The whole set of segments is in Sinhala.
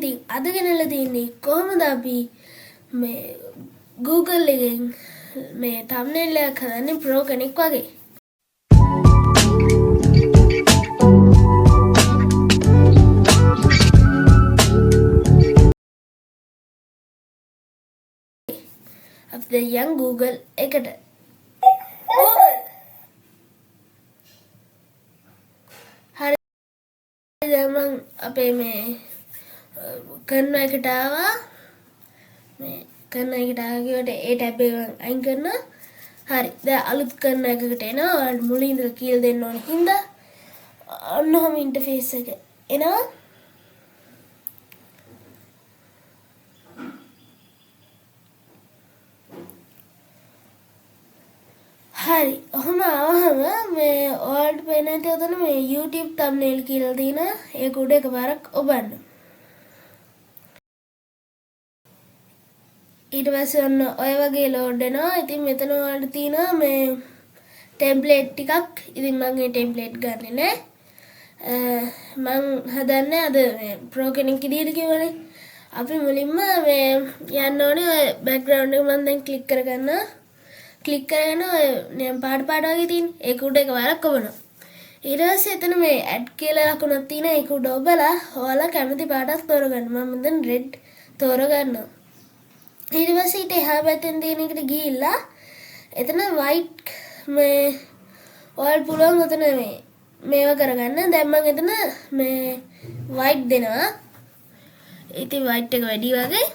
ඉතින් අද ගෙනල්ලා තින්නේ කොහොමද අපි මේ Google එකෙන් මේ thumbnail එකක් හදන්නේ pro කෙනෙක් වගේ. අපි දැන් Google එකට හරි දැන් මම අපේ මේ කරන එකට ආවා මේ කරන එකට ආගියට ඒ ටැබ් එක අයින් කරනවා. හරි දැන් අලුත් කරන එකකට එනවා. ඔයාලට මුලින් ඉඳලා කියලා දෙන්න ඕන හින්දා ඔන්නෝම ඉන්ටර්ෆේස් එක එනවා. හරි ඔහොම ආවම මේ ඔයාලට පේන තැන මේ YouTube thumbnail කියලා තියෙනවා. ඒක උඩ එකපාරක් ඔබන්න. ඊට පස්සේ ඔන්න ඔය වගේ ලෝඩ් වෙනවා. ඉතින් මෙතන ඔයාලට තියෙනවා මේ ටෙම්ප්ලේට් ටිකක්. ඉතින් මම මේ ටෙම්ප්ලේට් ගන්නෙ නෑ. මම හදන්නේ අද මේ ප්‍රෝ කෙනෙක් විදියට කියවනේ. අපි මුලින්ම මේ යන්න ඕනේ ඔය බෑග්ග්‍රවුන්ඩ් එක මම දැන් ක්ලික් කරගන්නවා. ක්ලික් කරගෙන ඔය නියම් පාට වගේ තියෙන ඒක උඩ එකවරක් ඔබනවා. ඊට පස්සේ එතන මේ ඇඩ් කියලා ලකුණක් තියෙන ඒක උඩ ඔබලා ඔයාලා කැමති පාටක් තෝරගන්න. මම දැන් රෙඩ් තෝරගන්නවා. ඊට පස්සේ ඊට එහා පැත්තෙන් තියෙන එකට ගිහිල්ලා එතන white මේ ඔයාලට පුළුවන් උතන මේවා කරගන්න. දැන් මම එතන මේ white දෙනවා. ඉතින් white එක වැඩි වගේ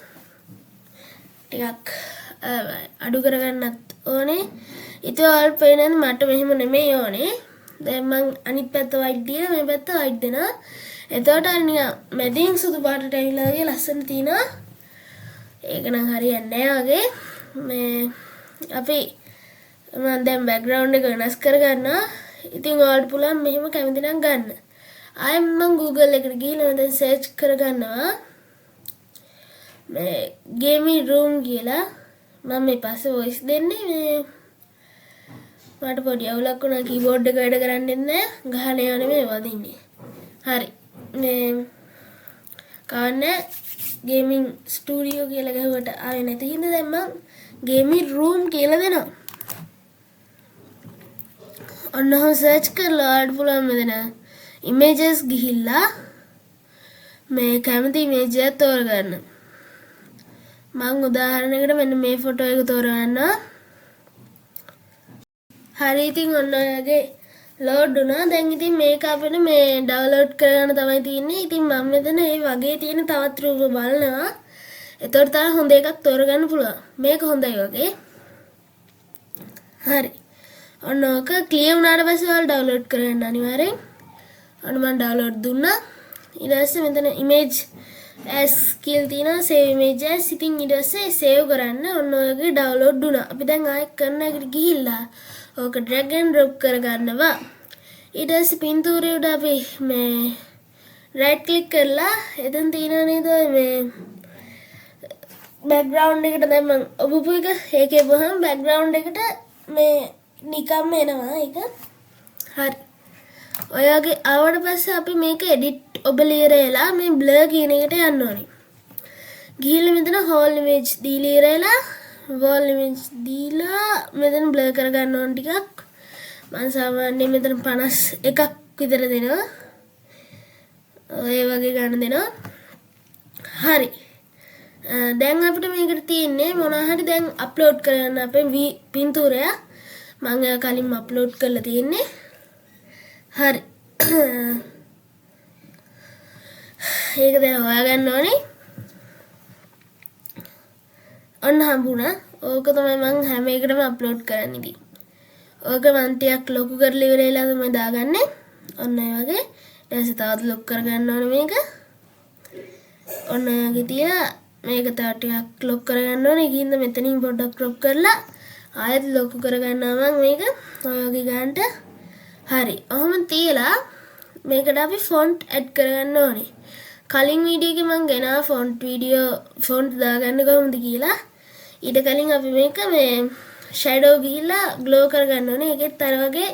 ටිකක් අඩු කරගන්නත් ඕනේ. ඉතින් ඔයාලට පේනද මට මෙහෙම නෙමෙයි ඕනේ. දැන් මම අනිත් පැත්ත white දීලා මේ පැත්ත white දෙනවා. එතකොට නිකන් මැදින් සුදු පාටට ඇවිල්ලා වගේ ලස්සන තියෙනවා. ඒක නම් හරියන්නේ නැහැ වගේ. මේ අපි මම දැන් බෑග්ග්‍රවුන්ඩ් එක වෙනස් කරගන්නවා. ඉතින් ඔයාලට පුළුවන් මෙහෙම කැමති නම් ගන්න. ආයෙත් මම Google එකට ගිහලා දැන් සර්ච් කරගන්නවා. මේ gaming room කියලා. මම මේ පස්සේ voice දෙන්නේ මේ මට පොඩි අවුලක් වුණා keyboard එක වැඩ කරන්නේ නැහැ. ගහන ඒවා නෙමෙයි වදින්නේ. හරි. මේ කවන්නේ gaming studio කියලා ගහුවට ආවේ නැති හින්දා දැන් මම gaming room කියලා දෙනවා. ඔන්නව සර්ච් කරලා ආඩ් පුළුවන් මෙතන images ගිහිල්ලා මේ කැමති image එක තෝරගන්න. මම උදාහරණයකට මෙන්න මේ ෆොටෝ එක තෝරගන්නවා. හරි ඉතින් ඔන්න ඔයගේ ලෝඩ් වුණා. දැන් ඉතින් මේක අපිට මේ ඩවුන්ලෝඩ් කරගන්න තමයි තියෙන්නේ. ඉතින් මම මෙතන මේ වගේ තියෙන තවත් රූප බලනවා. එතකොට තමයි හොඳ එකක් තෝරගන්න පුළුවන්. මේක හොඳයි වගේ. හරි. ඔන්න ඕක ක්ලියර් වුණාට පස්සේ ඔයාලා ඩවුන්ලෝඩ් කරගන්න අනිවාර්යෙන්. ඔන්න මම ඩවුන්ලෝඩ් දුන්නා. ඊට පස්සේ මෙතන image as කියලා තියෙනවා save image as. ඉතින් ඊට පස්සේ save කරන්න ඔන්න ඔයගේ ඩවුන්ලෝඩ් වුණා. අපි දැන් ආයෙත් කරන එකට ගිහිල්ලා ඕක drag and drop කරගන්නවා. ඊට පස්සේ පින්තූරය උඩ අපි මේ right click කරලා එතන තියෙනවා නේද මේ background එකට දැන් මම ඔබපු එක ඒකේ වහම background එකට මේ නිකම්ම එනවා ඒක. හරි. ඔයගේ ආවට පස්සේ අපි මේක edit ඔබලියරේලා මේ blur කියන එකට යන්න ඕනේ. ගිහිල්ලා මෙතන whole image දීලා ඉරේලා wall image දීලා මෙතන blur කරගන්න ඕන ටිකක්. මම සාමාන්‍යයෙන් මෙතන 51ක් විතර දෙනවා. ඔය වගේ ගන්න දෙනවා. හරි. දැන් අපිට මේකට තියෙන්නේ මොනවා හරි දැන් අප්ලෝඩ් කරන්න අපේ පින්තූරය. මම කලින්ම අප්ලෝඩ් කරලා තියෙන්නේ. හරි. ඒක දැන් හොයාගන්න ඕනේ. ඔන්න හම්බුණා. ඕක තමයි මම හැම එකටම අප්ලෝඩ් කරන්නේ ඉතින්. ඕක මම ටිකක් ලොකු කරලා ඉවරලා තමයි දාගන්නේ. ඔන්න ඒ වගේ. ඊට පස්සේ තවත් ලොකු කරගන්න ඕනේ මේක. ඔන්න ඔයගේ තියලා මේක තව ටිකක් ලොකු කරගන්න ඕනේ. ඒකින්ද මෙතනින් පොඩ්ඩක් ක්‍රොප් කරලා ආයෙත් ලොකු කරගන්නවා මම මේක. ඔය වගේ ගන්නට. හරි. ඔහොම තියලා මේකට අපි ෆොන්ට් ඇඩ් කරගන්න ඕනේ. කලින් වීඩියෝ එකේ මම ගෙනා ෆොන්ට් දාගන්න කොහොමද කියලා. ඊට කලින් අපි මේක මේ ෂැඩෝ ගිහිල්ලා ග්ලෝ කරගන්න ඕනේ. ඒකෙත් අර වගේ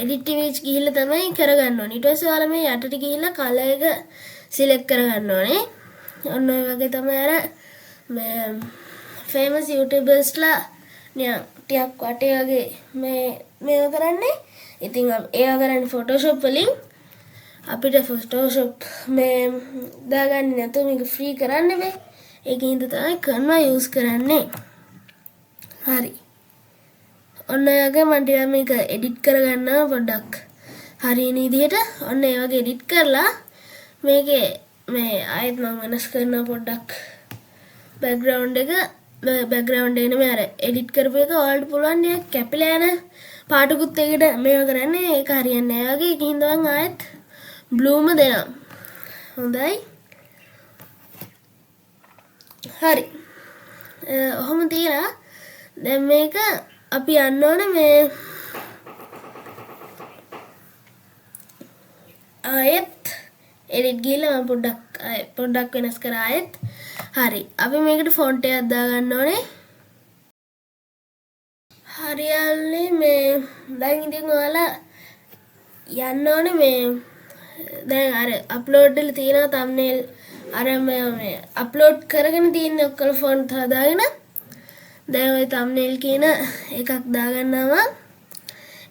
edit image ගිහිල්ලා තමයි කරගන්න ඕනේ. ඊට පස්සේ ඔයාලා මේ යටට ගිහිල්ලා color එක select කරගන්න ඕනේ. ඔන්න ඔය වගේ තමයි අර මේ ෆේමස් YouTubersලා නිකන් ටිකක් වටේ වගේ මේව කරන්නේ. ඉතින් ඒවා කරන්නේ Photoshop වලින්. අපිට Photoshop මේ දාගන්න නැතුව මේක ෆ්‍රී කරන්න බෑ. ඒකින්ද තමයි Canva use කරන්නේ. හරි. ඔන්න ඔය වගේ මම ටිකක් මේක එඩිට් කරගන්නවා පොඩ්ඩක්. හරියන විදිහට ඔන්න ඒ වගේ එඩිට් කරලා මේකේ මේ ආයෙත් මම වෙනස් කරනවා පොඩ්ඩක් බෑග්ග්‍රවුන්ඩ් එක නෙමෙයි අර එඩිට් කරපු එක ඔයාලට පුළුවන් නේ කැපිලා යන පාටකුත් එකට මේව කරන්නේ ඒක හරියන්නේ නැහැ වගේ ඒකින්ද මම ආයෙත් බ්ලූම දෙනවා. හොඳයි. හරි. ඔහොම තියලා දැන් මේක අපි යන්න ඕනේ මේ ආයෙත් එඩිට් ගිහලා මම පොඩ්ඩක් වෙනස් කරා ආයෙත්. හරි. අපි මේකට ෆොන්ට් එකක් දාගන්න ඕනේ. හරියන්නේ මේ දැන් ඉතින් ඔයාලා යන්න ඕනේ මේ දැන් අර අප්ලෝඩ් වල තියෙන thumbnail අර මේ අප්ලෝඩ් කරගෙන තියෙන ඔක්කොම ෆොන්ට් හදාගෙන දැන් ওই thumbnail කියන එකක් දාගන්නවා.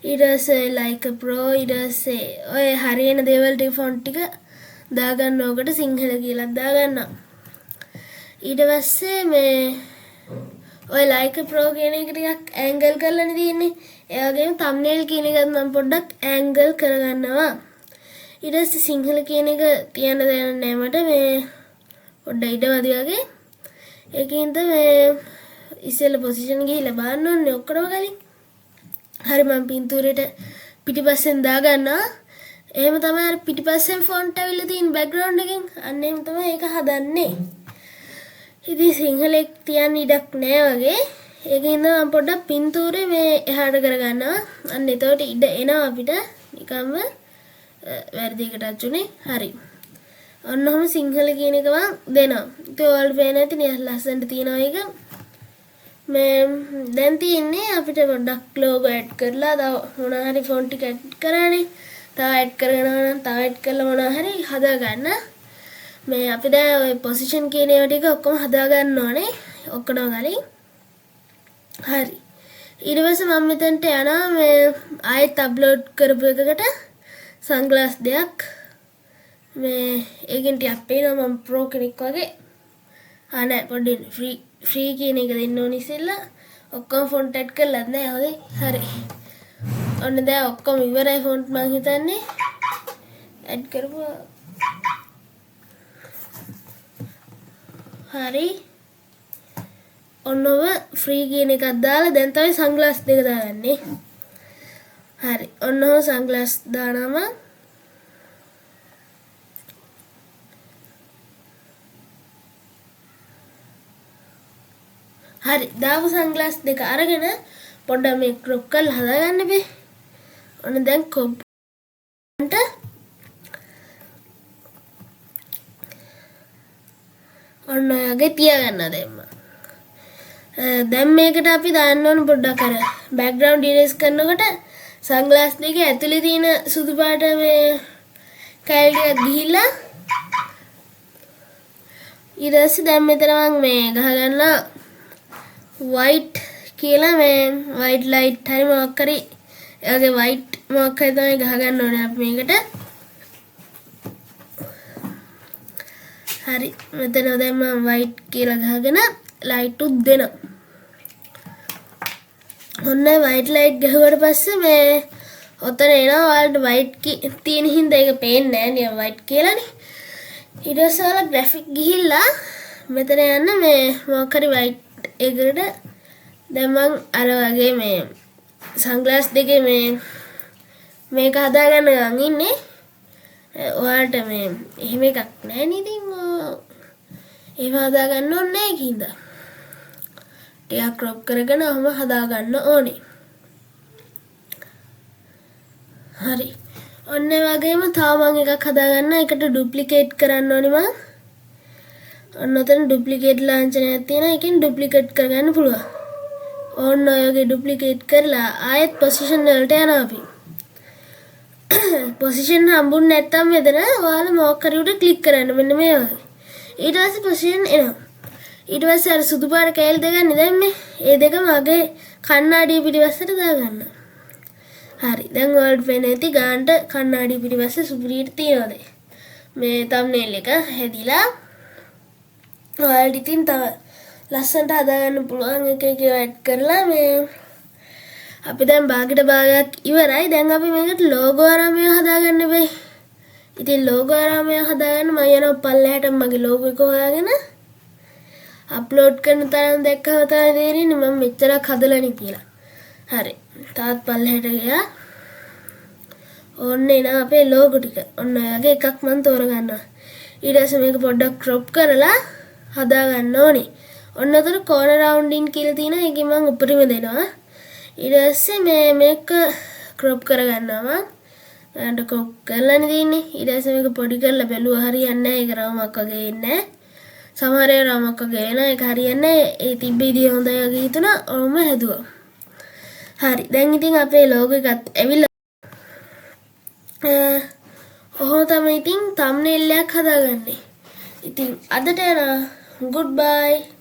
ඊට පස්සේ like a pro ඊට පස්සේ ඔය හරියන දේවල් ටික ෆොන්ට් ටික දාගන්න ඕකට සිංහල කියලා දාගන්නවා. ඊට පස්සේ මේ ඔය like a pro කියන එක ටිකක් ඇන්ගල් කරලානේ තියෙන්නේ. ඒ වගේම thumbnail කියන එකත් මම පොඩ්ඩක් ඇන්ගල් කරගන්නවා. ඊට පස්සේ සිංහල කියන එක තියන්න දෙන්නේ මට මේ පොඩ්ඩ ඉඩ මදි වගේ. ඒකින්ද මේ ඉස්සෙල්ලා පොසිෂන් ගිහිල්ලා බලන්න ඕනේ ඔක්කොම කලින්. හරි මම පින්තූරෙට පිටිපස්සෙන් දාගන්නවා. එහෙම තමයි අර පිටිපස්සෙන් ෆොන්ට් ඇවිල්ලා තියෙන බෑග්ග්‍රවුන්ඩ් එකෙන්. අන්න එහෙම තමයි ඒක හදන්නේ. ඉතින් සිංහලෙක් තියන්න ඉඩක් නෑ වගේ. ඒකින්ද මම පොඩ්ඩක් පින්තූරේ මේ එහාට කරගන්නවා. අන්න එතකොට ඉඩ එනවා අපිට නිකම්ම වැරදිකට අච්චුනේ. හරි. ඔන්න ඔහම සිංහල කියන එක මම දෙනවා. ඒක ඔයාලට පේන ඇති නේ ලස්සනට තියෙනවා ඒක. මේ දැන් තියෙන්නේ අපිට පොඩ්ඩක් logo add කරලා තව මොනවා හරි font ටික add කරානේ. තව add කරනවා නම් තව add කරලා මොනවා හරි හදා ගන්න. මේ අපි දැන් ඔය position කියන ඒවා ටික ඔක්කොම හදා ගන්න ඕනේ. ඔක්කොම කලින්. හරි. ඊට පස්සේ මම මෙතනට යනවා මේ ආයෙත් අප්ලෝඩ් කරපු එකකට sunglass දෙයක්. මේ ඒකෙන් ටිකක් පේනවා මම pro කෙනෙක් වගේ. නෑ පොඩ්ඩ ෆ්‍රී කියන එක දෙන්න ඕනි ඉස්සෙල්ලා. ඔක්කොම ෆොන්ට් ඇඩ් කරලා නෑ හොඳයි. හරි. ඔන්න දැන් ඔක්කොම ඉවරයි ෆොන්ට් මං හිතන්නේ. ඇඩ් කරපුවා. හරි. ඔන්නව ෆ්‍රී කියන එකක් දාලා දැන් තමයි සන්ග්ලාස් දෙක දාගන්නේ. හරි. ඔන්නව සන්ග්ලාස් දානම හරි. දාපු සන්ග්ලාස් දෙක අරගෙන පොඩ්ඩක් මේ ක්‍රොප් කරලා හදාගන්න බෑ. ඔන්න දැන් කොප් ඔන්න ඔයගේ තියාගන්න දෙන්න. දැන් මේකට අපි දාන්න ඕන පොඩ්ඩක් අර බෑග්ග්‍රවුන්ඩ් ඉරේස් කරනකොට සන්ග්ලාස් දෙකේ ඇතුලේ තියෙන සුදු පාට මේ කැල් ටික ගිහිල්ලා ඊට පස්සේ දැන් මෙතන මම මේ ගහගන්න white කියලා මේ white light හරි මොකක් හරි එයාගේ white මොකක් හරි තමයි ගහගන්න ඕනේ අපි මේකට. හරි. මෙතන දැන් මම white කියලා ගහගෙන light උත් දෙනවා. ඔන්න white light ගහුවට පස්සේ මේ ඔතන එනවා ඔයාලට white තියෙන හින්දා ඒක පේන්නේ නැහැ නේ white කියලානේ. ඊට පස්සේ ඔයාලා graphic ගිහිල්ලා මෙතන යන්න මේ මොකක් හරි white එකකට දැන් මම අර වගේ මේ සන්ග්ලාස් දෙකේ මේක හදාගන්න ගන් ඉන්නේ. ඔයාලට මේ එහෙම එකක් නැහැ නේද? ඒව හදාගන්න ඕනේ නැහැ කින්ද. ටිකක් ක්‍රොප් කරගෙන ඔහම හදාගන්න ඕනේ. හරි. ඔන්න ඒ වගේම තව මම එකක් හදාගන්න. ඒකට ඩුප්ලිකේට් කරන්න ඕනේ මම. ඔන්න ඔතන ඩුප්ලිකේට් ලාංඡනයක් තියෙනවා. ඒකෙන් ඩුප්ලිකේට් කරගන්න පුළුවන්. ඔන්න ඔයගේ ඩුප්ලිකේට් කරලා ආයෙත් පොසිෂන් වලට යනවා අපි. පොසිෂන් හම්බුනේ නැත්තම් මෙතන ඔයාලා මොකක් හරි උඩ ක්ලික් කරන්න මෙන්න මේ වගේ. ඊට පස්සේ පොසිෂන් එනවා. ඊට පස්සේ අර සුදු පාට කෑලි දෙක නෙදෙන්නේ. ඒ දෙක මගේ කණ්ණාඩිය පිටිපස්සට දාගන්න. හරි. දැන් ඔයාලට පේන ඇති ගානට කණ්ණාඩිය පිටිපස්සේ සුපිරියට තියනවාද? මේ thumbnail එක හැදිලා ඔයාලට ඉතින් තව ලස්සනට හදාගන්න පුළුවන් එක එක ඇඩ් කරලා මේ අපි දැන් භාගයට භාගයක් ඉවරයි. දැන් අපි මේකට ලෝගෝ ආරාමය හදාගන්න බෑ. ඉතින් ලෝගෝ ආරාමය හදාගන්න මම යනවා පල්ලෙහාට මගේ ලෝගෝ එක හොයාගෙන අප්ලෝඩ් කරන තරම් දැක්කම තමයි තේරෙන්නේ මම මෙච්චරක් හදලානේ කියලා. හරි. තාත් පල්ලෙහාට ගියා. ඔන්න එනවා අපේ ලෝගෝ ටික. ඔන්න ඔයගේ එකක් මම තෝරගන්නවා. ඊට පස්සේ මේක පොඩ්ඩක් ක්‍රොප් කරලා හදා ගන්න ඕනේ. ඔන්න අතන කෝනර් රවුන්ඩින් කියලා තියෙනවා. ඒකෙන් මම උඩරිම දෙනවා. ඊට පස්සේ මේක ක්‍රොප් කරගන්නවා. මම ක්‍රොප් කරලානේ තියෙන්නේ. ඊට පස්සේ මේක පොඩි කරලා බැලුවා හරියන්නේ නැහැ. ඒක රවුමක් වගේ එන්නේ නැහැ. සමහර ඒවා රවුමක් වගේ එනවා. ඒක හරියන්නේ නැහැ. ඒ තිබ්බ ඉතින් හොඳයි වගේ හිතුණා. ඔහොම හැදුවා. හරි. දැන් ඉතින් අපේ ලෝගෝ එකත් ඇවිල්ලා ඔහොම තමයි ඉතින් thumbnail එකක් හදාගන්නේ. ඉතින් අදට යනවා. goodbye.